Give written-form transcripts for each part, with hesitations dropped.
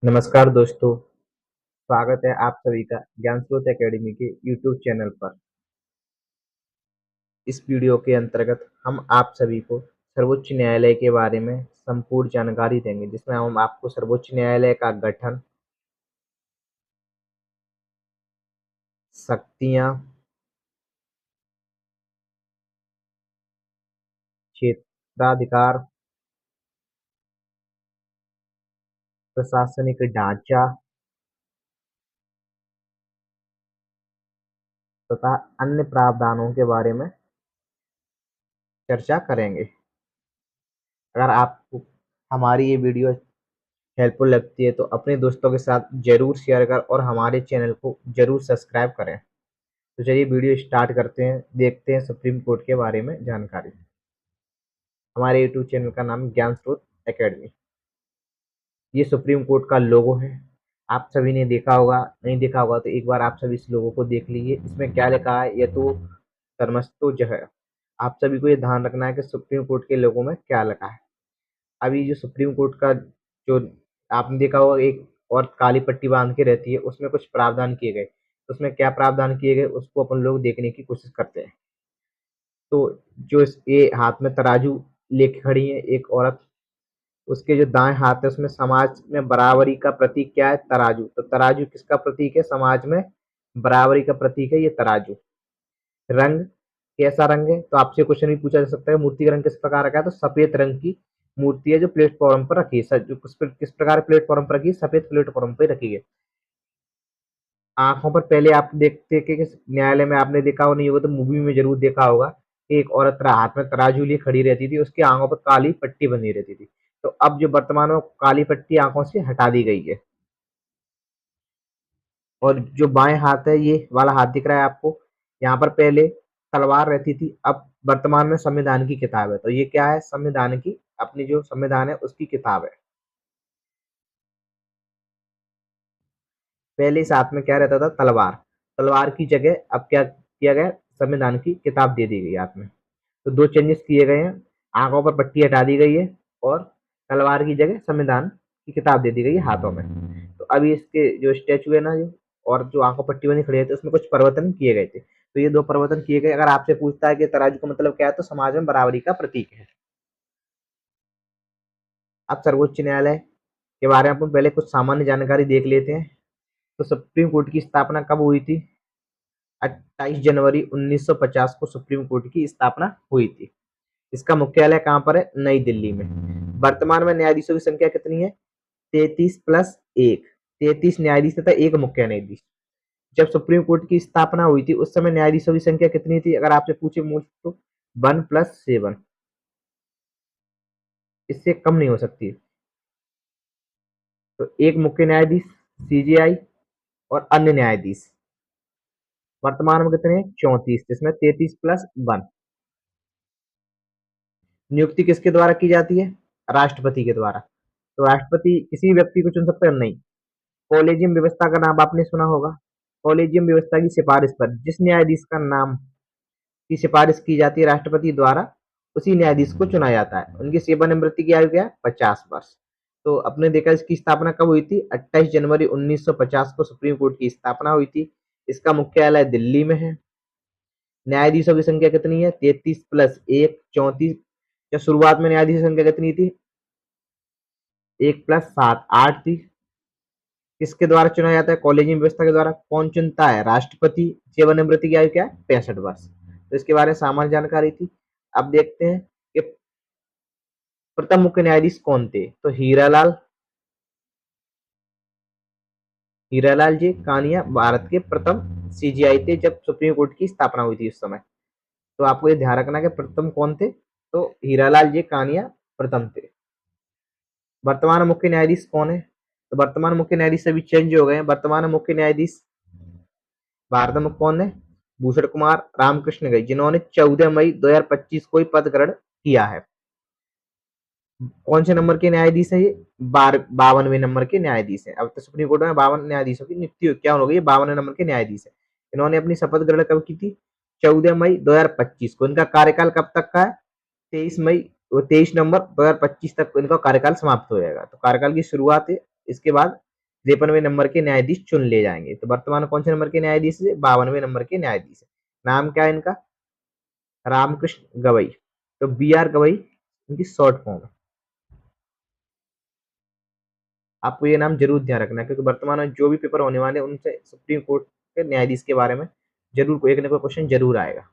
नमस्कार दोस्तों, स्वागत है आप सभी का ज्ञान स्रोत एकेडमी के यूट्यूब चैनल पर। इस वीडियो के अंतर्गत हम आप सभी को सर्वोच्च न्यायालय के बारे में संपूर्ण जानकारी देंगे, जिसमें हम आपको सर्वोच्च न्यायालय का गठन, शक्तियां, क्षेत्राधिकार, प्रशासनिक ढांचा तथा अन्य प्रावधानों के बारे में चर्चा करेंगे। अगर आपको हमारी ये वीडियो हेल्पफुल लगती है तो अपने दोस्तों के साथ जरूर शेयर कर और हमारे चैनल को जरूर सब्सक्राइब करें। तो चलिए वीडियो स्टार्ट करते हैं, देखते हैं सुप्रीम कोर्ट के बारे में जानकारी। हमारे यूट्यूब चैनल का नाम ज्ञान स्रोत एकेडमी। ये सुप्रीम कोर्ट का लोगो है। आप सभी ने देखा होगा, नहीं देखा होगा तो एक बार आप सभी इस लोगो को देख लीजिए। इसमें क्या लिखा है, ये तो धर्मस्थो जो है। आप सभी को ये ध्यान रखना है कि सुप्रीम कोर्ट के लोगों में क्या लिखा है। अभी जो सुप्रीम कोर्ट का जो आपने देखा होगा, एक और काली पट्टी बांध के रहती है, उसमें कुछ प्रावधान किए गए। तो उसमें क्या प्रावधान किए गए उसको अपन लोग देखने की कोशिश करते हैं। तो जो ये हाथ में तराजू लेके खड़ी है एक औरत, उसके जो दाएं हाथ है उसमें समाज में बराबरी का प्रतीक क्या है, तराजू। तो तराजू किसका प्रतीक है, समाज में बराबरी का प्रतीक है ये तराजू। रंग, कैसा रंग है, तो आपसे क्वेश्चन भी पूछा जा सकता है, मूर्ति का रंग किस प्रकार का है, तो सफेद रंग की मूर्ति है जो प्लेटफॉर्म पर रखी है। जो किस प्रकार प्लेटफॉर्म पर रखी है, सफेद प्लेटफॉर्म पर रखी है। आंखों पर पहले आप देखते कि न्यायालय में आपने देखा हो, नहीं होगा तो मूवी में जरूर देखा होगा कि एक औरत हाथ में तराजू लिए खड़ी रहती थी, उसकी आंखों पर काली पट्टी बंधी रहती थी। तो अब जो वर्तमान में काली पट्टी आंखों से हटा दी गई है। और जो बाएं हाथ है, ये वाला हाथ दिख रहा है आपको, यहाँ पर पहले तलवार रहती थी, अब वर्तमान में संविधान की किताब है। तो ये क्या है, संविधान की, अपनी जो संविधान है उसकी किताब है। पहले इस हाथ में क्या रहता था, तलवार। तलवार की जगह अब क्या किया गया, संविधान की किताब दे दी गई हाथ में। तो दो चेंजेस किए गए हैं, आंखों पर पट्टी हटा दी गई है और तलवार की जगह संविधान की किताब दे दी गई है हाथों में। तो अभी इसके जो स्टेचू है ना, जो और जो आंखों पट्टी बनी खड़ी है, तो उसमें कुछ परिवर्तन किए गए थे। तो ये दो परिवर्तन किए गए। अगर आपसे पूछता है कि तराजू का मतलब क्या है, तो समाज में बराबरी का प्रतीक है। अब सर्वोच्च न्यायालय के बारे में अपन पहले कुछ सामान्य जानकारी देख लेते हैं। तो सुप्रीम कोर्ट की स्थापना कब हुई थी, 28 जनवरी 1950 को सुप्रीम कोर्ट की स्थापना हुई थी। इसका मुख्यालय कहाँ पर है, नई दिल्ली में। वर्तमान में न्यायाधीशों की संख्या कितनी है, 33+1। 33 न्यायाधीश तथा एक मुख्य न्यायाधीश। जब सुप्रीम कोर्ट की स्थापना हुई थी उस समय न्यायाधीशों की संख्या कितनी थी, अगर आपसे पूछे मोस्ट, तो 1+7, इससे कम नहीं हो सकती। तो एक मुख्य न्यायाधीश, सीजेआई और अन्य न्यायाधीश। वर्तमान में कितने, 34, जिसमें 33+1। नियुक्ति किसके द्वारा की जाती है, राष्ट्रपति के द्वारा। तो राष्ट्रपति किसी व्यक्ति को चुन सकता है, नहीं। कॉलेजियम व्यवस्था का नाम आपने सुना होगा। कॉलेजियम व्यवस्था की सिफारिश पर जिस न्यायाधीश का नाम की सिफारिश की जाती है राष्ट्रपति द्वारा, उसी न्यायाधीश को चुना जाता है। उनकी सेवानिवृत्ति की आयु क्या है, 50 वर्ष। तो अपने देखा इसकी स्थापना कब हुई थी, 28 जनवरी 1950 को सुप्रीम कोर्ट की स्थापना हुई थी। इसका मुख्यालय दिल्ली में है। न्यायाधीशों की संख्या कितनी है, 33+1, 34। जब शुरुआत में न्यायाधीशों की संख्या कितनी थी, 1+7, 8 थी। किसके द्वारा चुना जाता है, कॉलेजियम व्यवस्था के द्वारा। कौन चुनता है, राष्ट्रपति। सेवानिवृत्ति की आयु क्या है, 65 वर्ष। तो इसके बारे में सामान्य जानकारी थी। अब देखते हैं कि प्रथम मुख्य न्यायाधीश कौन थे, तो हीरालाल जी कानिया भारत के प्रथम सीजीआई थे जब सुप्रीम कोर्ट की स्थापना हुई थी उस समय। तो आपको ये ध्यान रखना कि प्रथम कौन थे, तो हीरालाल जी कानिया प्रथम थे। वर्तमान मुख्य न्यायाधीश कौन है, तो वर्तमान मुख्य न्यायाधीश सभी चेंज हो गए हैं। वर्तमान मुख्य न्यायाधीश भारत में कौन है, भूषण कुमार रामकृष्ण गई, जिन्होंने 14 मई 2025 को ही पद ग्रहण किया है। कौन से नंबर के न्यायाधीश है ये, 52वें नंबर के न्यायाधीश है। अब तो सुप्रीम कोर्ट में 52 न्यायाधीशों की नियुक्ति क्या हो गई, 52वें नंबर के न्यायाधीश है। इन्होंने अपनी शपथ ग्रहण कब की थी, 14 मई 2025 को। इनका कार्यकाल कब तक का है, 23 नवंबर 2025 तक इनका कार्यकाल समाप्त हो जाएगा। तो कार्यकाल की शुरुआत है, इसके बाद 53वें नंबर के न्यायाधीश चुन ले जाएंगे। तो वर्तमान में कौन से नंबर के न्यायाधीश है? 52वें नंबर के न्यायाधीश है। नाम क्या है इनका? रामकृष्ण गवई। तो बी आर गवई इनकी शॉर्ट फॉर्म है। आपको ये नाम जरूर ध्यान रखना है, क्योंकि वर्तमान में जो भी पेपर होने वाले हैं उनसे सुप्रीम कोर्ट के न्यायाधीश के बारे में जरूर कोई एक न कोई क्वेश्चन जरूर आएगा।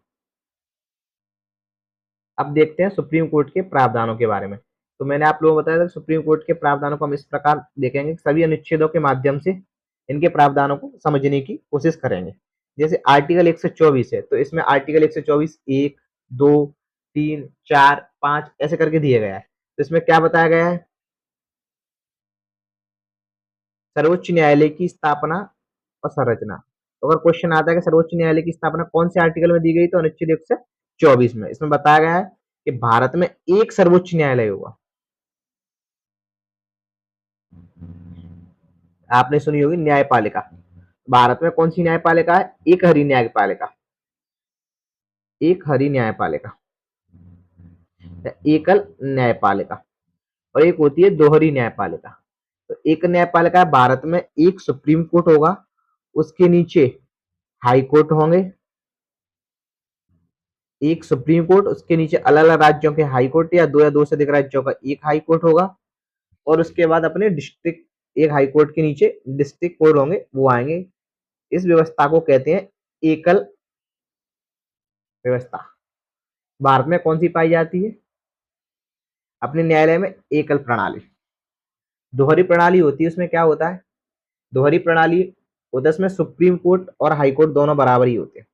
अब देखते हैं सुप्रीम कोर्ट के प्रावधानों के बारे में। तो मैंने आप लोगों को बताया था कि सुप्रीम कोर्ट के प्रावधानों को हम इस प्रकार देखेंगे कि सभी अनुच्छेदों के माध्यम से इनके प्रावधानों को समझने की कोशिश करेंगे। जैसे आर्टिकल 124 है, तो इसमें आर्टिकल 124 1, 2, 3, 4, 5 ऐसे करके दिए गया है। तो इसमें क्या बताया गया है? सर्वोच्च न्यायालय की स्थापना और संरचना। तो अगर क्वेश्चन आता है कि सर्वोच्च न्यायालय की स्थापना कौन से आर्टिकल में दी गई, तो अनुच्छेद 124 में। इसमें बताया गया है कि भारत में एक सर्वोच्च न्यायालय होगा। आपने सुनी होगी न्यायपालिका। भारत में कौन सी न्यायपालिका है? एक हरी न्यायपालिका। एक हरी न्यायपालिका, एकल न्यायपालिका। और एक होती है दोहरी न्यायपालिका। तो एक न्यायपालिका भारत में एक सुप्रीम कोर्ट होगा, उसके नीचे हाई कोर्ट होंगे। एक सुप्रीम कोर्ट, उसके नीचे अलग अलग राज्यों के हाई कोर्ट या दो से अधिक राज्यों का एक हाई कोर्ट होगा। और उसके बाद अपने डिस्ट्रिक्ट, एक हाई कोर्ट के नीचे डिस्ट्रिक्ट कोर्ट होंगे, वो आएंगे। इस व्यवस्था को कहते हैं एकल व्यवस्था। भारत में कौन सी पाई जाती है? अपने न्यायालय में एकल प्रणाली। दोहरी प्रणाली होती है, उसमें क्या होता है? दोहरी प्रणाली होता है, उसमें सुप्रीम कोर्ट और हाई कोर्ट दोनों बराबर ही होते हैं।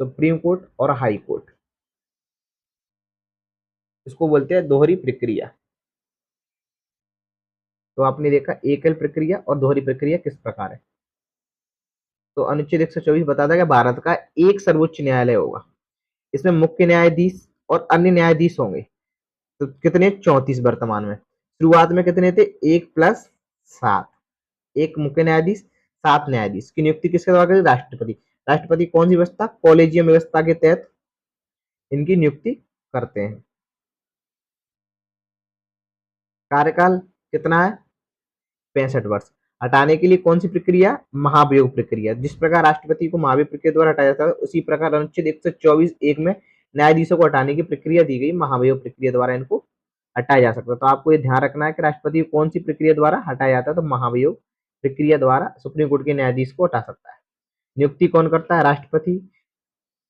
सुप्रीम कोर्ट और हाई कोर्ट, इसको बोलते हैं दोहरी प्रक्रिया। तो आपने देखा एकल प्रक्रिया और दोहरी प्रक्रिया किस प्रकार है। तो अनुच्छेद 124 बताता है कि भारत का एक सर्वोच्च न्यायालय होगा। इसमें मुख्य न्यायाधीश और अन्य न्यायाधीश होंगे। तो कितने? 34 वर्तमान में। शुरुआत में कितने थे? 1 + 7। एक मुख्य न्यायाधीश, 7 न्यायाधीश की नियुक्ति किसके द्वारा करें? राष्ट्रपति। राष्ट्रपति कौन सी व्यवस्था? कॉलेजियम व्यवस्था के तहत इनकी नियुक्ति करते हैं। कार्यकाल कितना है? 65 वर्ष। हटाने के लिए कौन सी प्रक्रिया? महाभियोग प्रक्रिया। जिस प्रकार राष्ट्रपति को महाभियोग प्रक्रिया द्वारा हटाया जाता है, उसी प्रकार अनुच्छेद 124(1) में न्यायाधीशों को हटाने की प्रक्रिया दी गई, महाभियोग प्रक्रिया द्वारा इनको हटाया जा सकता है। तो आपको ये ध्यान रखना है कि राष्ट्रपति को कौन सी प्रक्रिया द्वारा हटाया जाता है, तो महाभियोग प्रक्रिया द्वारा सुप्रीम कोर्ट के न्यायाधीश को हटा सकता है। नियुक्ति कौन करता है? राष्ट्रपति।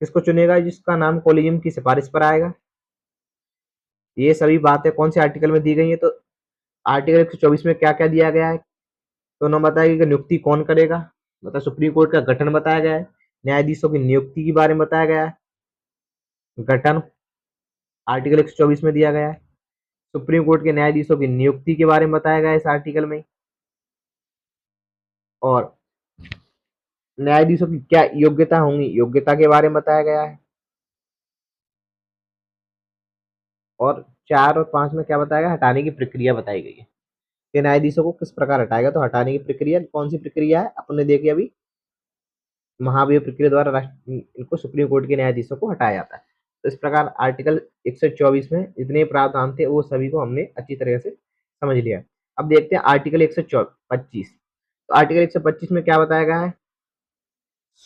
किसको चुनेगा? जिसका नाम कॉलेजियम की सिफारिश पर आएगा। ये सभी बातें कौन से आर्टिकल में दी गई है? तो आर्टिकल 124 में क्या क्या दिया गया है, तो उन्होंने बताया कि नियुक्ति कौन करेगा, मतलब सुप्रीम कोर्ट का गठन बताया गया है। न्यायाधीशों की नियुक्ति के बारे में बताया गया है। गठन आर्टिकल 124 में दिया गया है। सुप्रीम कोर्ट के न्यायाधीशों की नियुक्ति के बारे में बताया गया है इस आर्टिकल में। और न्यायाधीशों की क्या योग्यता होंगी, योग्यता के बारे में बताया गया है। और 4 और 5 में क्या बताया गया? हटाने की प्रक्रिया बताई गई है कि न्यायाधीशों को किस प्रकार हटाएगा। तो हटाने की प्रक्रिया कौन सी प्रक्रिया है? अपने देखिए अभी, महाभियोग प्रक्रिया द्वारा इनको सुप्रीम कोर्ट के न्यायाधीशों को हटाया जाता है। तो इस प्रकार आर्टिकल 124 में जितने प्रावधान थे वो सभी को हमने अच्छी तरह से समझ लिया। अब देखते हैं आर्टिकल 125। तो आर्टिकल 125 में क्या बताया गया है?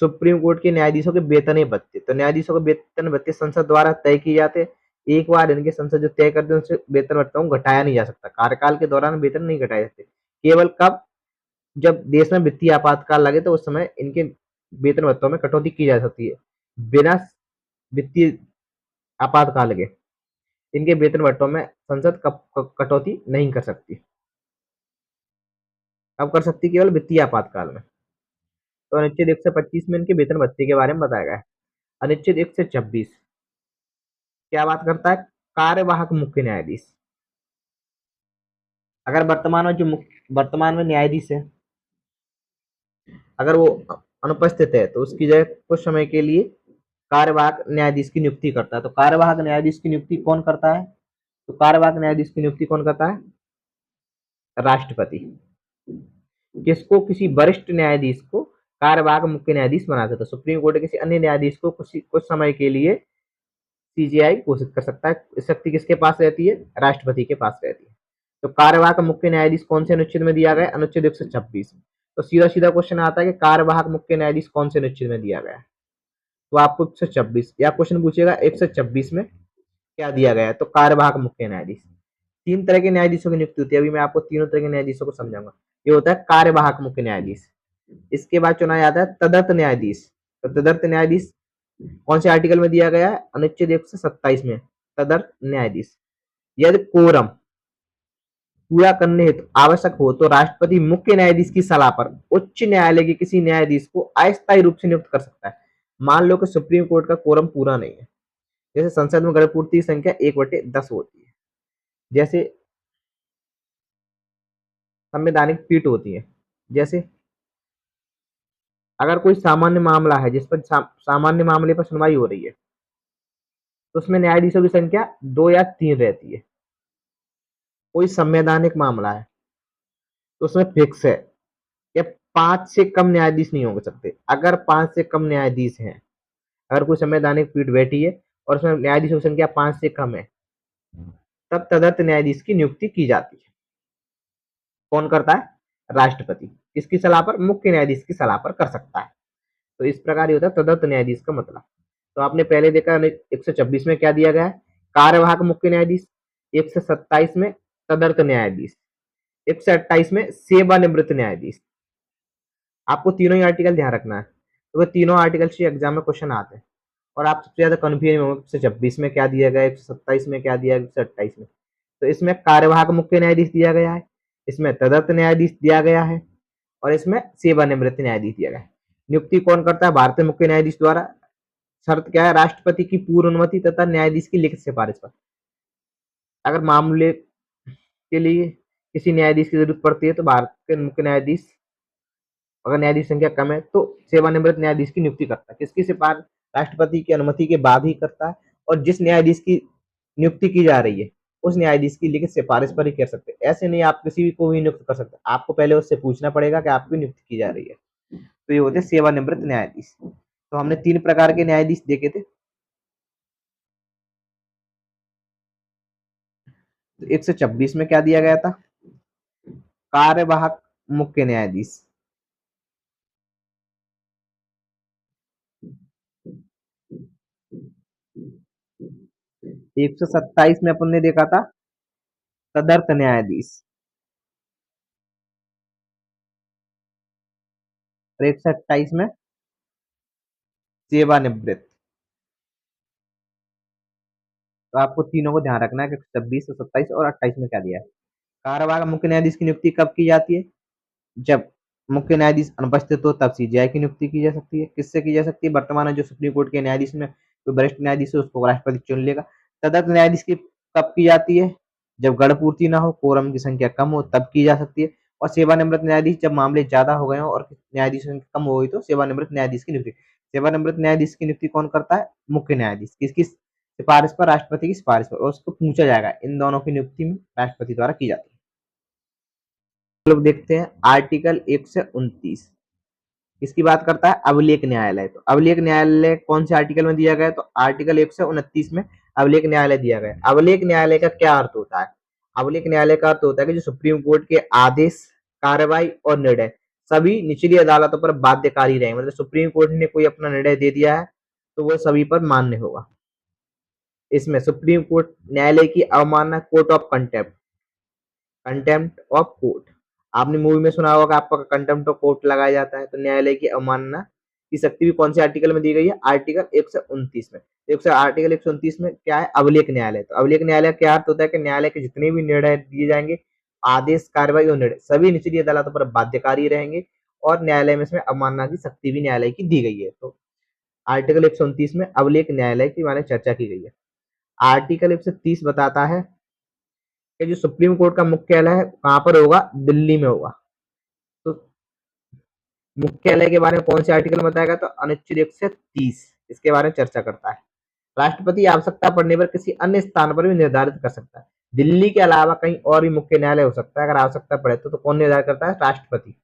सुप्रीम कोर्ट के न्यायाधीशों के वेतन भत्ते। तो न्यायाधीशों के वेतन भत्ते संसद द्वारा तय किए जाते हैं। एक बार इनके संसद जो तय करते हैं उनसे वेतन भत्ता घटाया नहीं जा सकता। कार्यकाल के दौरान वेतन नहीं घटाए जाते। केवल कब? जब देश में वित्तीय आपातकाल लगे तो उस समय इनके वेतन भत्तों में कटौती की जा सकती है। बिना वित्तीय आपातकाल के इनके वेतन भत्तों में संसद कटौती नहीं कर सकती। कब कर सकती? केवल वित्तीय आपातकाल में। तो अनुच्छेद 125 में इनके वेतन भत्ते के बारे में बताया गया है। अनुच्छेद 126 क्या बात करता है? कार्यवाहक मुख्य न्यायाधीश। अगर वर्तमान में न्यायाधीश है, अगर वो अनुपस्थित है तो उसकी जगह कुछ समय के लिए कार्यवाहक न्यायाधीश की नियुक्ति करता है। तो कार्यवाहक न्यायाधीश की नियुक्ति कौन करता है? तो कार्यवाहक न्यायाधीश की नियुक्ति कौन करता है? राष्ट्रपति। किसको? किसी वरिष्ठ न्यायाधीश को कार्यवाहक मुख्य न्यायाधीश बनाता है। तो सुप्रीम कोर्ट किसी अन्य न्यायाधीश को कुछ समय के लिए सीजेआई घोषित कर सकता है। शक्ति किसके पास रहती है? राष्ट्रपति के पास रहती है। तो कार्यवाहक मुख्य न्यायाधीश कौन से अनुच्छेद में दिया गया है? अनुच्छेद 126 में। तो सीधा सीधा क्वेश्चन आता है कि कार्यवाहक मुख्य न्यायाधीश कौन से अनुच्छेद में दिया गया है? तो आपको 126 या क्वेश्चन पूछेगा 126 में क्या दिया गया है? तो कार्यवाहक मुख्य न्यायाधीश। तीन तरह के न्यायाधीशों की नियुक्ति होती है। अभी मैं आपको तीनों तरह के न्यायाधीशों को समझाऊंगा। ये होता है कार्यवाहक मुख्य न्यायाधीश। इसके बाद चुना जाता है तदर्थ न्यायाधीश। तो तदर्थ न्यायाधीश कौन से आर्टिकल में दिया गया है? अनुच्छेद 127 में तदर्थ न्यायाधीश। यदि कोरम पूरा करने हेतु आवश्यक हो तो राष्ट्रपति मुख्य न्यायाधीश की सलाह पर उच्च न्यायालय के किसी न्यायाधीश को अस्थायी रूप से नियुक्त कर सकता है। मान लो कि सुप्रीम कोर्ट का कोरम पूरा नहीं है, जैसे संसद में गणपूर्ति की संख्या 1/10 होती है, जैसे संवैधानिक पीठ होती है, जैसे अगर कोई सामान्य मामला है जिस पर सामान्य मामले पर सुनवाई हो रही है, तो उसमें न्यायाधीशों की संख्या 2 या 3 रहती है। कोई संवैधानिक मामला है तो उसमें फिक्स है कि 5 से कम न्यायाधीश नहीं हो सकते। अगर 5 से कम न्यायाधीश हैं, अगर कोई संवैधानिक पीठ बैठी है और उसमें न्यायाधीशों की संख्या 5 से कम है, तब तदर्थ न्यायाधीश की नियुक्ति की जाती है। कौन करता है? राष्ट्रपति। किसकी सलाह पर? मुख्य न्यायाधीश की सलाह पर कर सकता है। तो इस प्रकार ये होता है तदर्थ न्यायाधीश का मतलब। तो आपने पहले देखा 126 में क्या दिया गया है? कार्यवाहक मुख्य न्यायाधीश। 127 में तदर्थ न्यायाधीश। 128 में सेवानिवृत्त न्यायाधीश। आपको तीनों ही आर्टिकल ध्यान रखना है, तो वो तीनों आर्टिकल से एग्जाम में क्वेश्चन आते हैं और आप सबसे ज्यादा कन्फ्यूज होंगे 126 में क्या दिया गया, 127 में क्या दिया गया, 128 में। तो इसमें कार्यवाहक मुख्य न्यायाधीश दिया गया है, इसमें तदर्थ न्यायाधीश दिया गया है और इसमें सेवानिवृत्त न्यायाधीश दिया गया है। नियुक्ति कौन करता है? भारतीय मुख्य न्यायाधीश द्वारा। शर्त क्या है? राष्ट्रपति की पूर्व अनुमति तथा न्यायाधीश की लिखित सिफारिश पर। अगर मामले के लिए किसी न्यायाधीश की जरूरत पड़ती है तो भारत के मुख्य न्यायाधीश, अगर न्यायाधीश संख्या कम है तो सेवानिवृत्त न्यायाधीश की नियुक्ति करता है। किसकी सिफारिश? राष्ट्रपति की अनुमति के बाद ही करता है और जिस न्यायाधीश की नियुक्ति की जा रही है उस न्यायाधीश की लिखित सिफारिश पर ही कर सकते हैं। ऐसे नहीं आप किसी भी को भी नियुक्त कर सकते, आपको पहले उससे पूछना पड़ेगा कि आपकी नियुक्ति की जा रही है। तो ये होते हैं सेवानिवृत्त न्यायाधीश। तो हमने 3 प्रकार के न्यायाधीश देखे थे। तो 126 में क्या दिया गया था? कार्यवाहक मुख्य न्यायाधीश। 127 में अपन ने देखा था तदर्थ न्यायाधीश और 128 में सेवानिवृत्त। तो आपको तीनों को ध्यान रखना है कि 26, 27 और 28 में क्या दिया है। कार्यवाहक मुख्य न्यायाधीश की नियुक्ति कब की जाती है? जब मुख्य न्यायाधीश अनुपस्थित हो तब सीजेआई की नियुक्ति की जा सकती है। किससे की जा सकती है? वर्तमान में जो सुप्रीम कोर्ट के न्यायाधीश में कोई वरिष्ठ न्यायाधीश है उसको राष्ट्रपति चुन लेगा। तदर्थ न्यायाधीश की कब की जाती है? जब गणपूर्ति ना हो, कोरम की संख्या कम हो, तब की जा सकती है। और सेवानिवृत्त न्यायाधीश जब मामले ज्यादा हो गए हो और न्यायाधीश की संख्या कम हो गई तो सेवानिवृत्त न्यायाधीश की नियुक्ति। सेवानिवृत्त न्यायाधीश की नियुक्ति कौन करता है? मुख्य न्यायाधीश। किसकी सिफारिश पर? राष्ट्रपति की सिफारिश पर। और उसको पूछा जाएगा इन दोनों की नियुक्ति में राष्ट्रपति द्वारा की जाती है। लोग देखते हैं आर्टिकल 129 इसकी बात करता है अभिलेख न्यायालय। तो अभिलेख न्यायालय कौन से आर्टिकल में दिया गया है? तो आर्टिकल 129 में अभिलेख न्यायालय दिया गया है। अभिलेख न्यायालय का क्या अर्थ होता है? अभिलेख न्यायालय का अर्थ होता है कि जो सुप्रीम कोर्ट के आदेश, कार्रवाई और निर्णय सभी निचली अदालतों पर बाध्यकारी रहे। मतलब सुप्रीम कोर्ट ने कोई अपना निर्णय दे दिया है तो वो सभी पर मान्य होगा। इसमें सुप्रीम कोर्ट न्यायालय की अवमानना, court of contempt, contempt of court. आपने मूवी में सुना होगा आपका कंटेम्प्ट ऑफ कोर्ट लगाया जाता है। तो न्यायालय की अवमानना की शक्ति भी कौन से आर्टिकल में दी गई है? आर्टिकल 129 में। आर्टिकल 129 में क्या है? अभिलेख न्यायालय। तो अभिलेख न्यायालय क्या अर्थ होता है कि न्यायालय के जितने भी निर्णय दिए जाएंगे, आदेश, कार्रवाई और निर्णय सभी निचली अदालतों पर बाध्यकारी रहेंगे और न्यायालय में इसमें अवमानना की शक्ति भी न्यायालय की दी गई है। तो आर्टिकल 129 में अभिलेख न्यायालय की मैंने चर्चा की गई है। आर्टिकल 130 बताता है कि जो सुप्रीम कोर्ट का मुख्यालय है कहाँ पर होगा? दिल्ली में होगा। तो मुख्यालय के बारे में कौन से आर्टिकल में बताएगा? तो अनुच्छेद 130 इसके बारे में चर्चा करता है। राष्ट्रपति आवश्यकता पड़ने पर किसी अन्य स्थान पर भी निर्धारित कर सकता है। दिल्ली के अलावा कहीं और भी मुख्य न्यायालय हो सकता है अगर आवश्यकता पड़े तो कौन निर्धारित करता है? राष्ट्रपति।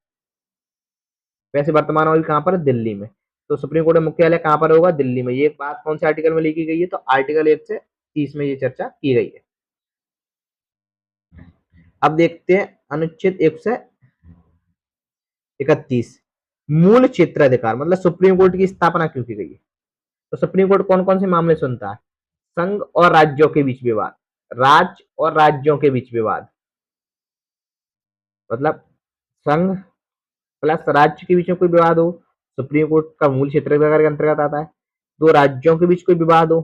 वैसे वर्तमान में कहाँ पर? दिल्ली में। तो सुप्रीम कोर्ट का मुख्यालय कहाँ पर होगा? दिल्ली में। ये बात कौन से आर्टिकल में लिखी गई है? तो आर्टिकल 130 में ये चर्चा की गई है। अब देखते हैं अनुच्छेद 131, मूल क्षेत्राधिकार, मतलब सुप्रीम कोर्ट की स्थापना क्यों की गई है। तो सुप्रीम कोर्ट कौन कौन से मामले सुनता है। संघ और राज्यों के बीच विवाद, राज्य और राज्यों के बीच विवाद, मतलब संघ प्लस राज्य के बीच में कोई विवाद हो, सुप्रीम कोर्ट का मूल क्षेत्राधिकार के अंतर्गत आता है। दो राज्यों के बीच कोई विवाद हो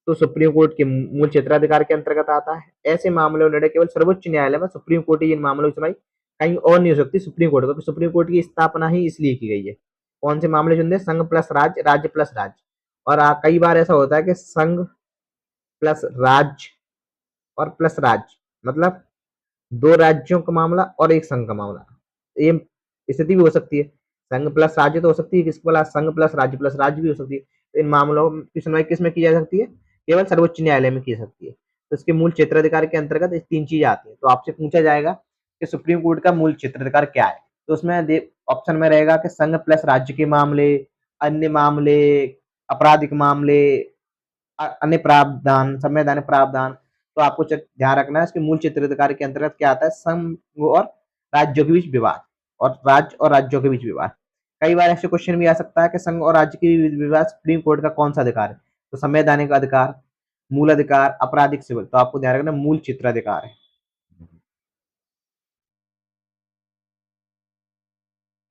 तो सुप्रीम कोर्ट के मूल क्षेत्राधिकार के अंतर्गत आता है। ऐसे मामलों निर्णय केवल सर्वोच्च न्यायालय में सुप्रीम कोर्ट ही इन मामलों की सुनवाई कहीं और नहीं हो सकती सुप्रीम कोर्ट, क्योंकि सुप्रीम कोर्ट की स्थापना ही इसलिए की गई है। कौन से मामले चुनते हैं, संघ प्लस राज्य, राज्य प्लस राज्य। और कई बार ऐसा होता है कि संघ प्लस राज्य और प्लस राज्य, मतलब दो राज्यों का मामला और एक संघ का मामला, ये स्थिति भी हो सकती है। संघ प्लस राज्य तो हो सकती है, किसके प्लस संघ प्लस राज्य भी हो सकती है। तो इन मामलों की सुनवाई किस में की जा सकती है, केवल सर्वोच्च न्यायालय में की जा सकती है। तो इसके मूल क्षेत्राधिकार के अंतर्गत इस तीन चीजें आती है। तो आपसे पूछा जाएगा कि सुप्रीम कोर्ट का मूल क्षेत्राधिकार क्या है, तो उसमें ऑप्शन में रहेगा कि संघ प्लस राज्य के मामले, अन्य मामले, आपराधिक मामले, अन्य प्रावधान, संवैधानिक प्रावधान। तो आपको ध्यान रखना है इसके मूल क्षेत्राधिकार के अंतर्गत क्या आता है, संघ और राज्यों के बीच विवाद, और राज्य और राज्यों के बीच विवाद। कई बार ऐसे क्वेश्चन भी आ सकता है कि संघ और राज्य के बीच विवाद सुप्रीम कोर्ट का कौन सा अधिकार है, तो संवैधानिक अधिकार, मूल अधिकार, आपराधिक, सिविल। तो आपको ध्यान रखना मूल क्षेत्राधिकार है।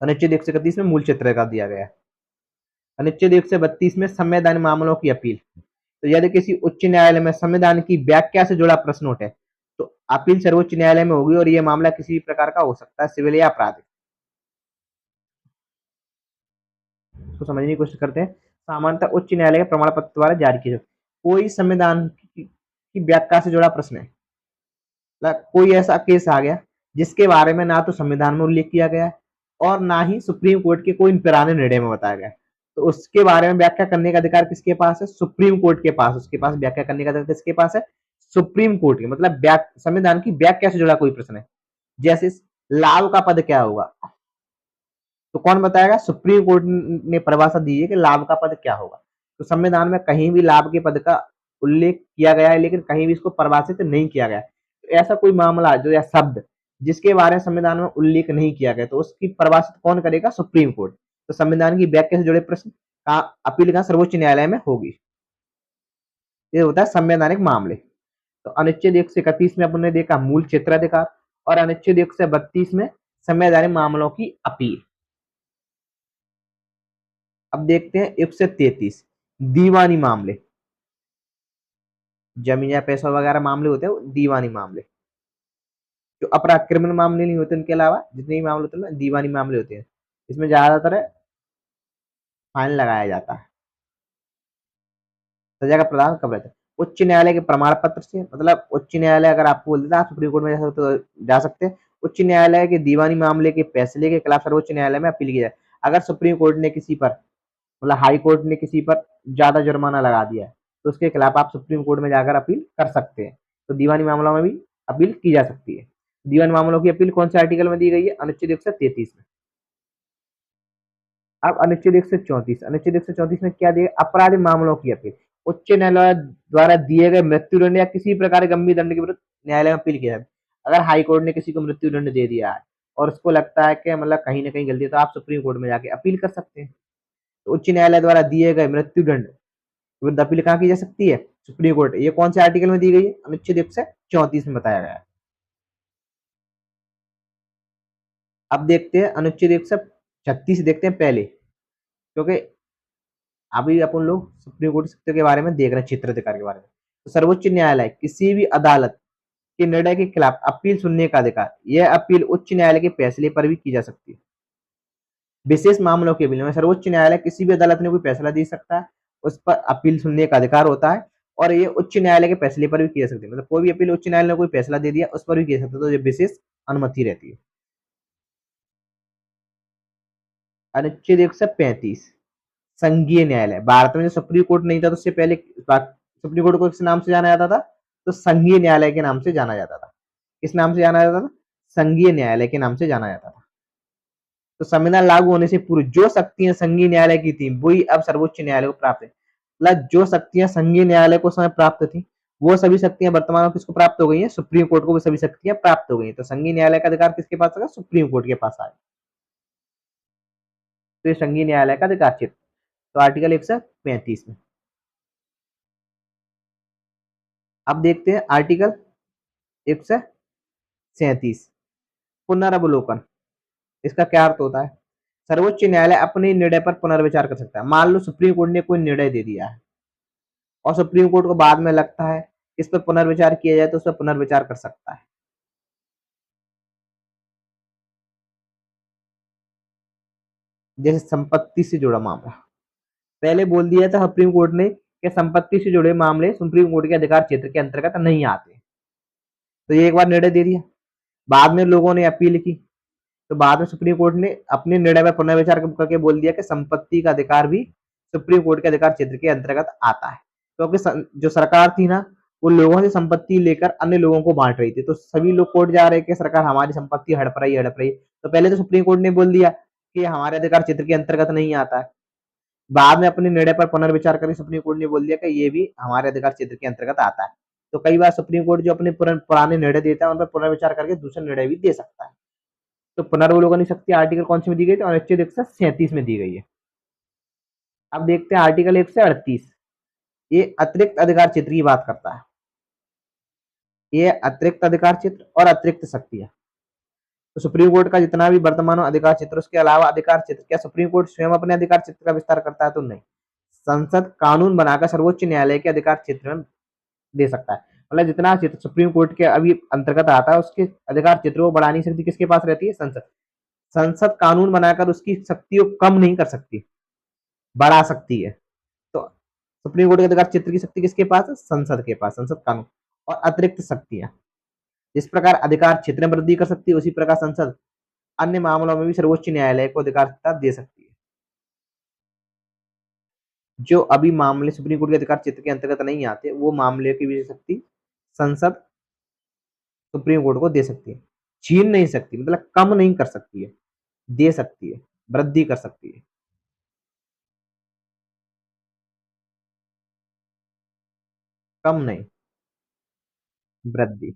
अनुच्छेद 131 में मूल क्षेत्राधिकार दिया गया है। अनुच्छेद 132 में संवैधानिक मामलों की अपील। तो यदि किसी उच्च न्यायालय में संविधान की व्याख्या से जुड़ा प्रश्न उठे तो अपील सर्वोच्च न्यायालय में होगी, और यह मामला किसी भी प्रकार का हो सकता है, सिविल या आपराधिक। इसको समझने की कोशिश करते हैं। सामान्यतः उच्च न्यायालय के प्रमाण पत्र द्वारा जारी किए जाते, कोई संविधान की व्याख्या से जुड़ा प्रश्न है, कोई ऐसा केस आ गया जिसके बारे में ना तो संविधान में उल्लेख किया गया है और ना ही सुप्रीम कोर्ट के कोई पुराने निर्णय में बताया गया, तो उसके बारे में व्याख्या करने का अधिकार किसके पास है, सुप्रीम कोर्ट के पास। उसके पास व्याख्या करने का अधिकार किसके पास है, सुप्रीम कोर्ट के। मतलब संविधान की व्याख्या से जुड़ा कोई प्रश्न है, जैसे लाभ का पद क्या होगा, तो कौन बताएगा, सुप्रीम कोर्ट ने परिभाषा दी है कि लाभ का पद क्या होगा। तो संविधान में कहीं भी लाभ के पद का उल्लेख किया गया है, लेकिन कहीं भी इसको परिभाषित नहीं किया गया। तो ऐसा कोई मामला जो या शब्द जिसके बारे में संविधान में उल्लेख नहीं किया गया, तो उसकी परिभाषित कौन करेगा, सुप्रीम कोर्ट। तो संविधान की व्याख्या से जुड़े प्रश्न का अपील का सर्वोच्च न्यायालय में होगी। ये होता है संवैधानिक मामले। तो अनुच्छेद 131 में अपने देखा मूल क्षेत्राधिकार, और अनुच्छेद 132 में संवैधानिक मामलों की अपील। अब देखते हैं 133 दीवानी मामले, जमीन या पैसा वगैरह मामले होते हैं वो दीवानी मामले। जो अपराध क्रिमिनल मामले नहीं होते, उनके अलावा जितने भी मामले होते हैं दीवानी मामले होते हैं। इसमें ज्यादातर फाइन लगाया जाता है, सजा का प्रावधान कब रहता है, उच्च न्यायालय के प्रमाण पत्र से। मतलब उच्च न्यायालय अगर आपको बोल देता है आप सुप्रीम कोर्ट में जा सकते हैं। उच्च न्यायालय के दीवानी मामले के फैसले के खिलाफ सर्वोच्च न्यायालय में अपील की जाए। अगर सुप्रीम कोर्ट ने किसी पर, मतलब हाई कोर्ट ने किसी पर ज्यादा जुर्माना लगा दिया है, तो उसके खिलाफ आप सुप्रीम कोर्ट में जाकर अपील कर सकते हैं। तो दीवानी मामलों में भी अपील की जा सकती है। दीवानी मामलों की अपील कौन से आर्टिकल में दी गई है, अनुच्छेद 133 में। अब अनुच्छेद 134, अनुच्छेद 134 में क्या दिया, आपराधिक मामलों की अपील। उच्च न्यायालय द्वारा दिए गए मृत्युदंड या किसी प्रकार के गंभीर दंड के विरुद्ध न्यायालय में अपील किया है। अगर हाई कोर्ट ने किसी को मृत्युदंड दे दिया है और उसको लगता है कि मतलब कहीं ना कहीं गलती है, तो आप सुप्रीम कोर्ट में जाके अपील कर सकते हैं। तो उच्च न्यायालय द्वारा दिए गए मृत्युदंड के विरुद्ध अपील कहाँ की जा सकती है, सुप्रीम कोर्ट। ये कौन से आर्टिकल में दी गई है, अनुच्छेद 134 में बताया गया है। अब देखते हैं अनुच्छेद 136 देखते हैं पहले, क्योंकि अभी अपन लोग सुप्रीम कोर्ट के बारे में देख रहे हैं, क्षेत्राधिकार के बारे में। तो सर्वोच्च न्यायालय किसी भी अदालत के निर्णय के खिलाफ अपील सुनने का अधिकार, यह अपील उच्च न्यायालय के फैसले पर भी की जा सकती है। विशेष मामलों के अपील में सर्वोच्च न्यायालय किसी भी अदालत ने कोई फैसला दे सकता है, उस पर अपील सुनने का अधिकार होता है, और ये उच्च न्यायालय के फैसले पर भी की जा सकती है। मतलब कोई भी अपील उच्च न्यायालय ने कोई फैसला दे दिया उस पर भी की जा सकती है, तो ये विशेष अनुमति रहती है। अनुच्छेद 135 संघीय न्यायालय। भारत में जो सुप्रीम कोर्ट नहीं था तो उससे पहले सुप्रीम कोर्ट को किस नाम से जाना जाता था, तो संघीय न्यायालय के नाम से जाना जाता था। किस नाम से जाना जाता था, संघीय न्यायालय के नाम से जाना जाता था। तो संविधान लागू होने से पूर्व जो शक्तियां संघीय न्यायालय की थी वही अब सर्वोच्च न्यायालय को प्राप्त है। मतलब जो शक्तियां संघीय न्यायालय को समय प्राप्त थी वो सभी शक्तियां वर्तमान में किसको प्राप्त हो गई हैं? सुप्रीम कोर्ट को वो सभी शक्तियां प्राप्त हो गई हैं। तो संघीय न्यायालय का अधिकार किसके पास आएगा? सुप्रीम कोर्ट के पास आएगा। तो ये संघीय न्यायालय का अधिकार क्षेत्र। तो आर्टिकल 135 में अब देखते हैं आर्टिकल 137 पुनर्वलोकन। इसका क्या अर्थ होता है? सर्वोच्च न्यायालय अपने निर्णय पर पुनर्विचार कर सकता है। मान लो सुप्रीम कोर्ट ने कोई निर्णय दे दिया है और सुप्रीम कोर्ट को बाद में लगता है इस पर पुनर्विचार किया जाए, तो उस पर पुनर्विचार कर सकता है। जैसे संपत्ति से जुड़ा मामला, पहले बोल दिया था सुप्रीम कोर्ट ने कि संपत्ति से जुड़े मामले सुप्रीम कोर्ट के अधिकार क्षेत्र के अंतर्गत नहीं आते, तो ये एक बार निर्णय दे दिया। बाद में लोगों ने अपील की, तो बाद में सुप्रीम कोर्ट ने अपने निर्णय पर पुनर्विचार करके बोल दिया कि संपत्ति का अधिकार भी सुप्रीम कोर्ट के अधिकार क्षेत्र के अंतर्गत आता है, क्योंकि जो सरकार थी ना, वो लोगों से संपत्ति लेकर अन्य लोगों को बांट रही थी। तो सभी लोग कोर्ट जा रहे कि सरकार हमारी संपत्ति हड़प रही है, हड़प रही है। तो पहले तो सुप्रीम कोर्ट ने बोल दिया कि हमारे अधिकार क्षेत्र के अंतर्गत नहीं आता है। बाद में अपने निर्णय पर पुनर्विचार करके सुप्रीम कोर्ट ने बोल दिया कि ये भी हमारे अधिकार क्षेत्र के अंतर्गत आता है। तो कई बार सुप्रीम कोर्ट जो अपने पुराने निर्णय देता है उन पर पुनर्विचार करके दूसरा निर्णय भी दे सकता है। तो पुनर्वलोकन की शक्ति आर्टिकल कौन सी में दी गई थी? अनुच्छेद 137 में दी गई है। अब देखते हैं आर्टिकल 138। ये अतिरिक्त अधिकार क्षेत्र की बात करता है। ये अतिरिक्त अधिकार क्षेत्र और अतिरिक्त शक्तियां। तो सुप्रीम कोर्ट का जितना भी वर्तमान अधिकार क्षेत्र, उसके अलावा अधिकार क्षेत्र, क्या सुप्रीम कोर्ट स्वयं अपने अधिकार क्षेत्र का विस्तार करता है? तो नहीं। संसद कानून बनाकर सर्वोच्च न्यायालय के अधिकार क्षेत्र में दे सकता है। मतलब जितना क्षेत्र सुप्रीम कोर्ट के अभी अंतर्गत आता है, उसके अधिकार क्षेत्र को बढ़ाने की शक्ति किसके पास रहती है? संसद। संसद कानून बनाकर उसकी शक्ति को कम नहीं कर सकती, बढ़ा सकती है। तो सुप्रीम कोर्ट के अधिकार क्षेत्र की शक्ति किसके पास है? संसद के पास, संसद कानून। और अतिरिक्त शक्तियां, जिस प्रकार अधिकार क्षेत्र में वृद्धि कर सकती है, उसी प्रकार संसद अन्य मामलों में भी सर्वोच्च न्यायालय को अधिकार दे सकती है। जो अभी मामले सुप्रीम कोर्ट के अधिकार क्षेत्र के अंतर्गत नहीं आते, वो मामले की भी शक्ति संसद सुप्रीम कोर्ट को दे सकती है। छीन नहीं सकती, मतलब कम नहीं कर सकती है, दे सकती है, वृद्धि कर सकती है। कम नहीं, वृद्धि।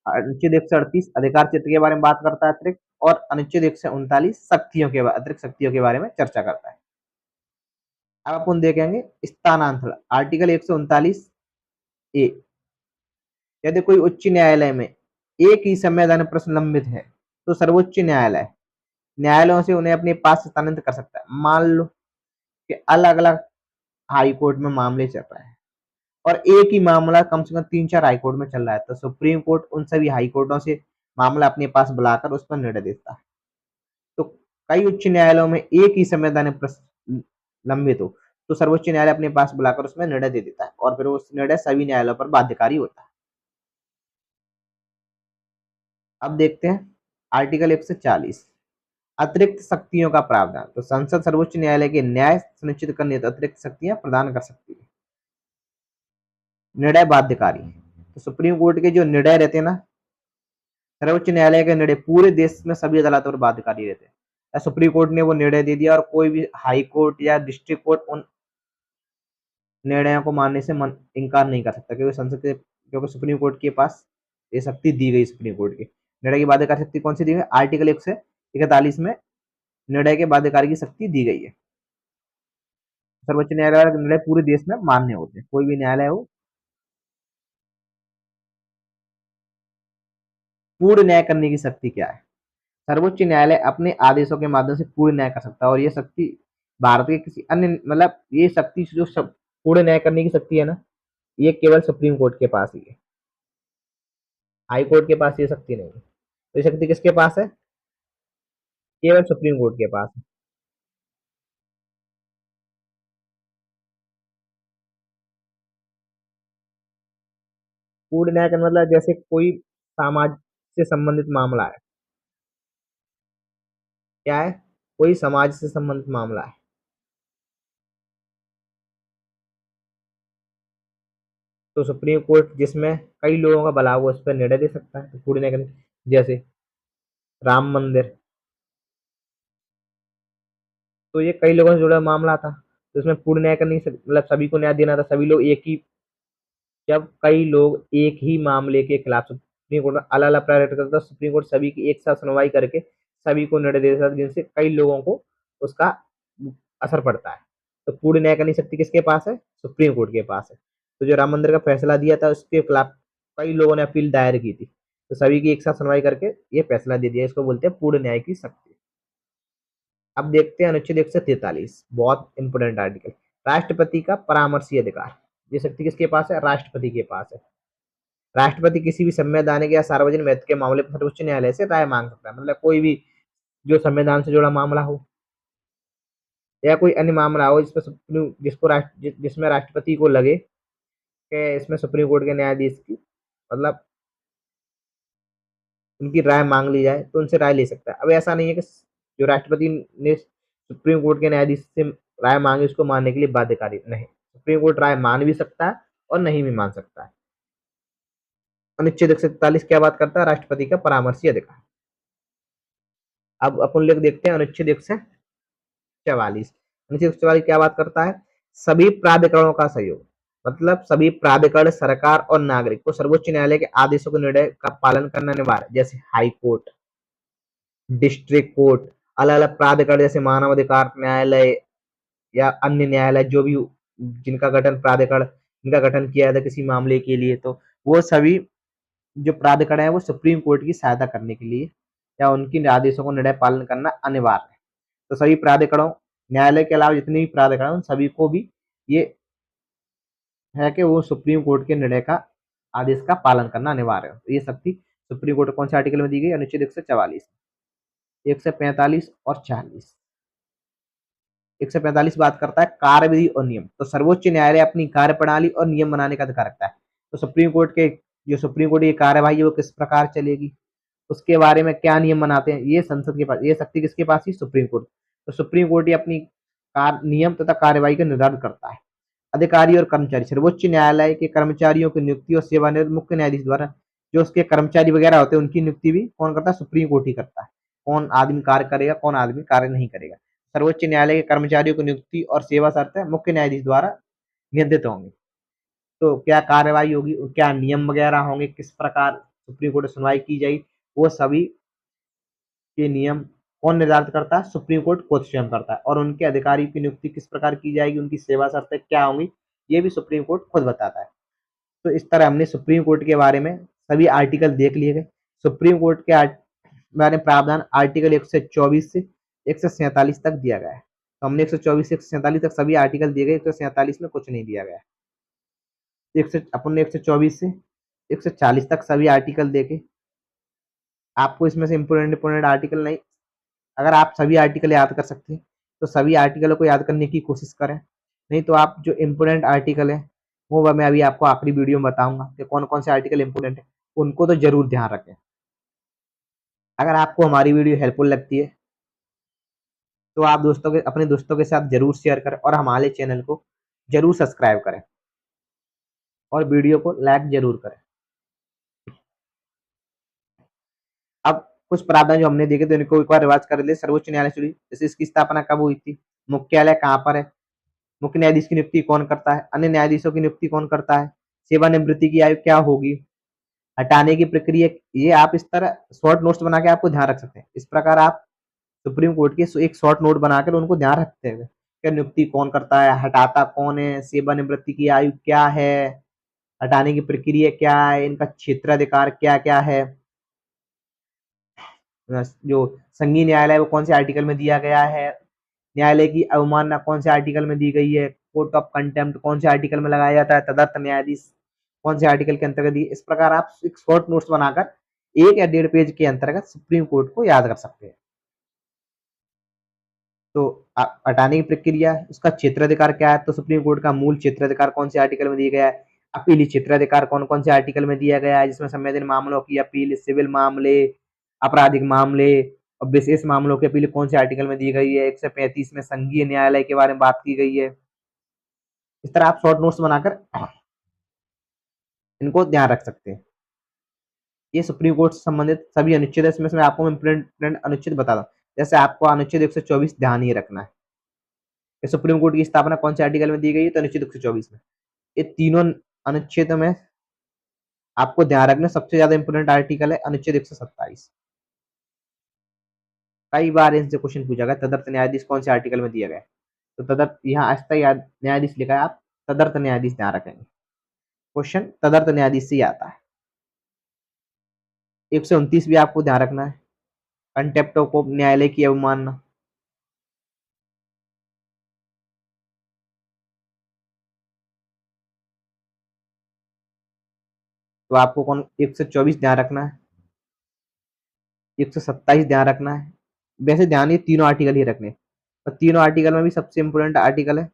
अनुच्छेद 138 अधिकार क्षेत्र के बारे में बात करता है अतिरिक्त, और अनुच्छेद 139 शक्तियों के अतिरिक्त शक्तियों के बारे में चर्चा करता है। अब अपन देखेंगे स्थानांतरण। आर्टिकल 139 ए, यदि कोई उच्च न्यायालय में एक ही संवैधानिक प्रश्न लंबित है, तो सर्वोच्च न्यायालय न्यायालयों से उन्हें अपने पास स्थानांतरित कर सकता है। मान लो कि अलग अलग हाई कोर्ट में मामले चल रहे हैं और एक ही मामला कम से कम 3-4 हाई कोर्ट में चल रहा है, तो सुप्रीम कोर्ट उन सभी हाई कोर्टों से मामला अपने पास बुलाकर उस पर निर्णय देता है। तो कई उच्च न्यायालयों में एक ही संवैधानिक प्रश्न लंबित हो, तो सर्वोच्च न्यायालय अपने पास बुलाकर उसमें निर्णय दे देता है और फिर उस निर्णय सभी न्यायालयों पर बाध्यकारी होता है। अब देखते हैं आर्टिकल 140 अतिरिक्त शक्तियों का प्रावधान। तो संसद सर्वोच्च न्यायालय के न्याय सुनिश्चित करने हेतु अतिरिक्त शक्तियां प्रदान कर सकती है। निर्णय बाध्यकारी, तो सुप्रीम कोर्ट के जो निर्णय रहते हैं ना, सर्वोच्च न्यायालय के निर्णय पूरे देश में सभी अदालतों पर बाध्यकारी रहते हैं। सुप्रीम कोर्ट ने वो निर्णय दे दिया और कोई भी हाई कोर्ट या डिस्ट्रिक्ट कोर्ट उन निर्णयों को मानने से इनकार नहीं कर सकता, क्योंकि संसद के, क्योंकि सुप्रीम कोर्ट के पास ये शक्ति दी गई। सुप्रीम कोर्ट के निर्णय की बाध्यकारी शक्ति कौन सी दी गई? आर्टिकल 141 में निर्णय के बाध्यकारी की शक्ति दी गई है। सर्वोच्च न्यायालय के निर्णय पूरे देश में मान्य होते हैं, कोई भी न्यायालय हो। पूर्ण न्याय करने की शक्ति क्या है? सर्वोच्च न्यायालय अपने आदेशों के माध्यम से पूर्ण न्याय कर सकता है, और ये शक्ति भारत के किसी अन्य, मतलब ये शक्ति जो पूर्ण न्याय करने की शक्ति है ना, ये केवल सुप्रीम कोर्ट के पास ही है। हाई कोर्ट के पास ये शक्ति नहीं है। तो ये शक्ति किसके पास है? केवल सुप्रीम कोर्ट के पास है। पूर्ण न्याय का मतलब जैसे कोई समाज से संबंधित मामला है। क्या है? कोई समाज से संबंधित मामला है, तो सुप्रीम कोर्ट जिसमें कई लोगों का भला हुआ, उस पर निर्णय दे सकता है। तो पूर्ण न्याय करने, जैसे राम मंदिर, तो ये कई लोगों से जुड़ा मामला था, तो इसमें पूर्ण न्याय करने मतलब सभी को न्याय देना था, सभी लोग एक ही, जब कई लोग एक ही मामले के खिलाफ सुप्रीम कोर्ट में अलग अलग प्रायोरिटी करता है, सुप्रीम कोर्ट सभी की एक साथ सुनवाई करके सभी को निर्णय देता है, जिनसे कई लोगों को उसका असर पड़ता है। तो पूर्ण न्याय करने की शक्ति किसके पास है? सुप्रीम कोर्ट के पास है। तो जो राम मंदिर का फैसला दिया था उसके खिलाफ कई लोगों ने अपील दायर की थी, तो सभी की एक साथ सुनवाई करके ये फैसला दे दिया, इसको बोलते हैं पूर्ण न्याय की शक्ति। अब देखते हैं अनुच्छेद 143, बहुत इंपोर्टेंट आर्टिकल, राष्ट्रपति का परामर्शी अधिकार। ये शक्ति किसके पास है? राष्ट्रपति के पास है। राष्ट्रपति किसी भी संवैधानिक या सार्वजनिक महत्व के मामले पर सर्वोच्च न्यायालय से राय मांग सकता है, मतलब कोई भी जो संविधान से जुड़ा मामला हो या कोई अन्य मामला हो जिसमें राष्ट्रपति को लगे कि इसमें सुप्रीम कोर्ट के न्यायाधीश की मतलब उनकी राय मांग ली जाए, तो उनसे राय ले सकता है। अब ऐसा नहीं है कि जो राष्ट्रपति ने सुप्रीम कोर्ट के न्यायाधीश से राय मांगी उसको मानने के लिए बाध्यकारी नहीं, सुप्रीम कोर्ट राय मान भी सकता है और नहीं भी मान सकता है। अनुच्छेद 143 क्या बात करता है? राष्ट्रपति का परामर्शी अधिकार। अब अपन लोग देखते हैं अनुच्छेद 144। अनुच्छेद 144 क्या बात करता है? सभी प्राधिकरणों का सहयोग, मतलब सभी प्राधिकरण सरकार और नागरिक को सर्वोच्च न्यायालय के आदेशों के निर्णय का पालन करना अनिवार्य, जैसे हाई कोर्ट, डिस्ट्रिक्ट कोर्ट, अलग अलग प्राधिकरण जैसे मानव अधिकार न्यायालय या अन्य न्यायालय जो भी जिनका गठन प्राधिकरण जिनका गठन किया जाता किसी मामले के लिए, तो वो सभी जो प्राधिकरण है वो सुप्रीम कोर्ट की सहायता करने के लिए या उनकी आदेशों को निर्णय पालन करना अनिवार्य है। तो सभी प्राधिकरणों, न्यायालय के अलावा जितने भी प्राधिकरण सभी को भी ये है कि वो सुप्रीम कोर्ट के निर्णय का आदेश का पालन करना अनिवार्य है। तो ये शक्ति सुप्रीम कोर्ट कौन से आर्टिकल में दी गई? अनुच्छेद 144, 145 और 40। 145 बात करता है कार्यविधि और नियम। तो सर्वोच्च न्यायालय अपनी कार्यप्रणाली और नियम बनाने का अधिकार रखता है। तो सुप्रीम कोर्ट के जो सुप्रीम कोर्ट की कार्यवाही है वो किस प्रकार चलेगी, उसके बारे में क्या नियम बनाते हैं, ये संसद के पास, ये शक्ति किसके पास ही? Supreme Court. तो सुप्रीम कोर्ट ही अपनी नियम तथा कार्यवाही का निर्धारण करता है। अधिकारी और कर्मचारी, सर्वोच्च न्यायालय के कर्मचारियों की नियुक्ति और सेवानिवृत्त मुख्य न्यायाधीश द्वारा जो उसके कर्मचारी वगैरह होते हैं उनकी नियुक्ति भी कौन करता है? सुप्रीम कोर्ट ही करता है। कौन आदमी कार्य करेगा, कौन आदमी कार्य नहीं करेगा। सर्वोच्च न्यायालय के कर्मचारियों की नियुक्ति और सेवा शर्तें मुख्य न्यायाधीश द्वारा निर्धारित होंगे। तो क्या कार्यवाही होगी, क्या नियम वगैरह होंगे, किस प्रकार सुप्रीम कोर्ट में सुनवाई की जाएगी, वो सभी के नियम कौन निर्धारित करता है? सुप्रीम कोर्ट खुद स्वयं करता है। और उनके अधिकारी की नियुक्ति किस प्रकार की जाएगी, उनकी सेवा शर्तें क्या होंगी, ये भी सुप्रीम कोर्ट खुद बताता है। तो इस तरह हमने सुप्रीम कोर्ट के बारे में सभी आर्टिकल देख लिए गए। सुप्रीम कोर्ट के बारे में प्रावधान आर्टिकल 124 से 147 तक दिया गया है। तो हमने 124 से 147 तक सभी आर्टिकल दिए गए, 147 में कुछ नहीं दिया गया है। अपन ने 124 से 140 तक सभी आर्टिकल देखे। आपको इसमें से इंपोर्टेंट आर्टिकल नहीं, अगर आप सभी आर्टिकल याद कर सकते हैं तो सभी आर्टिकलों को याद करने की कोशिश करें, नहीं तो आप जो इम्पोर्टेंट आर्टिकल है वो मैं अभी आपको आखिरी वीडियो में बताऊंगा कि कौन कौन से आर्टिकल इम्पोर्टेंट है, उनको तो जरूर ध्यान रखें। अगर आपको हमारी वीडियो हेल्पफुल लगती है तो आप अपने दोस्तों के साथ जरूर शेयर करें और हमारे चैनल को जरूर सब्सक्राइब करें और वीडियो को लाइक जरूर करें। अब कुछ प्रावधान जो हमने देखे थे उनको एक बार रिवाज कर ले। सर्वोच्च न्यायालय से जैसे इसकी स्थापना कब हुई थी, मुख्यालय कहाँ पर है, मुख्य न्यायाधीश की नियुक्ति कौन करता है, अन्य न्यायाधीशों की नियुक्ति कौन करता है, सेवानिवृत्ति की आयु क्या होगी, हटाने की प्रक्रिया, ये आप इस तरह शॉर्ट नोट्स बना के आपको ध्यान रख सकते हैं। इस प्रकार आप सुप्रीम कोर्ट के एक शॉर्ट नोट बनाकर उनको ध्यान रखते हैं कि नियुक्ति कौन करता है, हटाता कौन है, सेवानिवृत्ति की आयु क्या है, हटाने की प्रक्रिया क्या है, इनका क्षेत्राधिकार क्या क्या है, जो संघीय न्यायालय वो कौन से आर्टिकल में दिया गया है, न्यायालय की अवमानना कौन से आर्टिकल में दी गई है, कोर्ट ऑफ कंटेम्प्ट कौन से आर्टिकल में लगाया जाता है, तदर्थ न्यायाधीश कौन से आर्टिकल के अंतर्गत दी। इस प्रकार आप एक शॉर्ट नोट्स बनाकर 1 या 1.5 पेज के अंतर्गत सुप्रीम कोर्ट को याद कर सकते हैं। तो हटाने की प्रक्रिया, उसका क्षेत्राधिकार क्या है, तो सुप्रीम कोर्ट का मूल क्षेत्राधिकार कौन से आर्टिकल में दिया गया है, अपीली क्षेत्राधिकार कौन कौन से आर्टिकल में दिया गया है, जिसमें संवैधानिक मामलों की अपील, सिविल मामले, आपराधिक मामले और विशेष मामलों की अपील कौन से आर्टिकल में दी गई है। 135 में संघीय न्यायालय के बारे में बात की गई है। इस तरह आप शॉर्ट नोट्स बनाकर इनको ध्यान रख सकते हैं। ये सुप्रीम कोर्ट से संबंधित सभी अनुच्छेद, इसमें आपको इम्पोर्टेंट अनुच्छेद बता दूं। जैसे आपको अनुच्छेद 124 ध्यान ही रखना है, सुप्रीम कोर्ट की स्थापना कौन से आर्टिकल में दी गई है? तो अनुच्छेद 124 में। ये तीनों अनुच्छेद में आपको ध्यान रखना सबसे ज्यादा इंपोर्टेंट आर्टिकल है अनुच्छेद 127। कई बार इनसे क्वेश्चन पूछा गया तदर्थ न्यायाधीश कौन से आर्टिकल में दिया गया है? तो तदर्थ यहाँ अस्थायी न्यायाधीश लिखा है, आप तदर्थ न्यायाधीश ध्यान रखेंगे, क्वेश्चन तदर्थ न्यायाधीश से ही आता है। 129 भी आपको ध्यान रखना है, कंटेप्ट ऑफ न्यायालय की अवमानना। तो आपको कौन 124 ध्यान रखना है, 127 ध्यान रखना है। वैसे ध्यान ये तीनों आर्टिकल ही रखने, और तीनों आर्टिकल में भी सबसे इंपोर्टेंट आर्टिकल है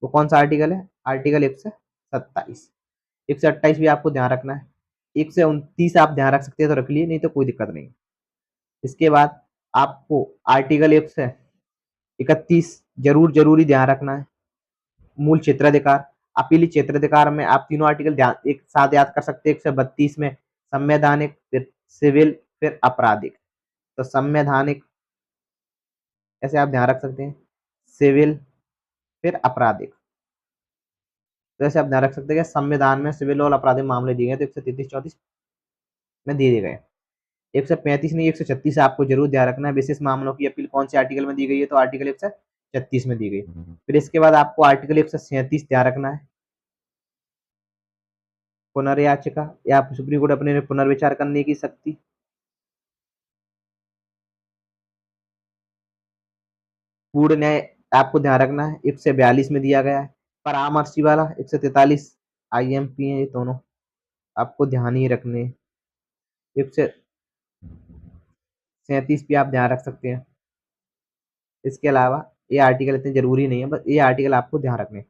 वो कौन सा आर्टिकल है? आर्टिकल 127। 128 भी आपको ध्यान रखना है। 129 आप ध्यान रख सकते हैं तो रख लिए, नहीं तो कोई दिक्कत नहीं। इसके बाद आपको आर्टिकल 131 जरूरी ध्यान रखना है, मूल क्षेत्राधिकार। अपीली क्षेत्राधिकार में आप तीनों आर्टिकल ध्यान एक साथ याद कर सकते हैं। 132 में संवैधानिक, फिर सिविल, फिर आपराधिक। तो संवैधानिक ऐसे आप ध्यान रख सकते हैं, सिविल फिर आपराधिक। तो ऐसे आप ध्यान रख सकते हैं कि संविधान में सिविल और आपराधिक मामले दिए गए तो 133-34 में दिए गए। 135 नहीं 136 आपको जरूर ध्यान रखना है। विशेष मामलों की अपील कौन से आर्टिकल में दी गई है? तो आर्टिकल 136 में दी गई। फिर इसके बाद आपको आर्टिकल 137 ध्यान रखना है, पुनर्याचिका या सुप्रीम कोर्ट अपने पुनर्विचार करने की शक्ति। पूर्ण न्याय आपको ध्यान रखना है, 142 में दिया गया है। परामर्शी वाला 143 IMP है, ये दोनों आपको ध्यान ही रखने। 137 भी आप ध्यान रख सकते हैं। इसके अलावा ये आर्टिकल इतने जरूरी नहीं है, बस ये आर्टिकल आपको ध्यान रखने।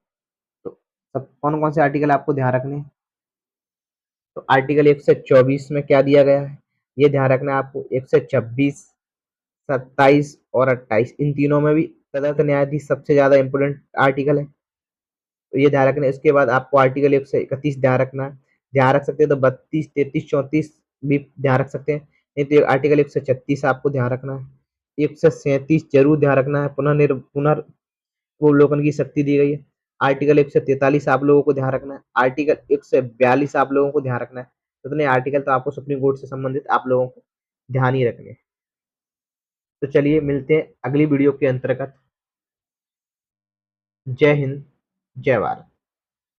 तो सब कौन कौन से आर्टिकल आपको ध्यान रखने? तो आर्टिकल 124 में क्या दिया गया है ये ध्यान रखना है आपको। 126, 27 और 28 इन तीनों में भी तदर्थ न्यायाधीश सबसे ज्यादा इंपोर्टेंट आर्टिकल है, तो ये ध्यान रखना है। इसके बाद आपको आर्टिकल 131 ध्यान रखना है, ध्यान रख सकते हैं तो 32, 33, 34 भी ध्यान रख सकते हैं, नहीं तो आर्टिकल 136 आपको ध्यान रखना है। 137 जरूर ध्यान रखना है, पुनर्वलोकन की शक्ति दी गई है। आर्टिकल 143 आप लोगों को ध्यान रखना है। आर्टिकल 142 आप लोगों को ध्यान रखना है। इतने आर्टिकल तो आपको सुप्रीम कोर्ट से संबंधित आप लोगों को ध्यान ही रखने। तो चलिए मिलते हैं अगली वीडियो के अंतर्गत। जय हिंद, जय भारत।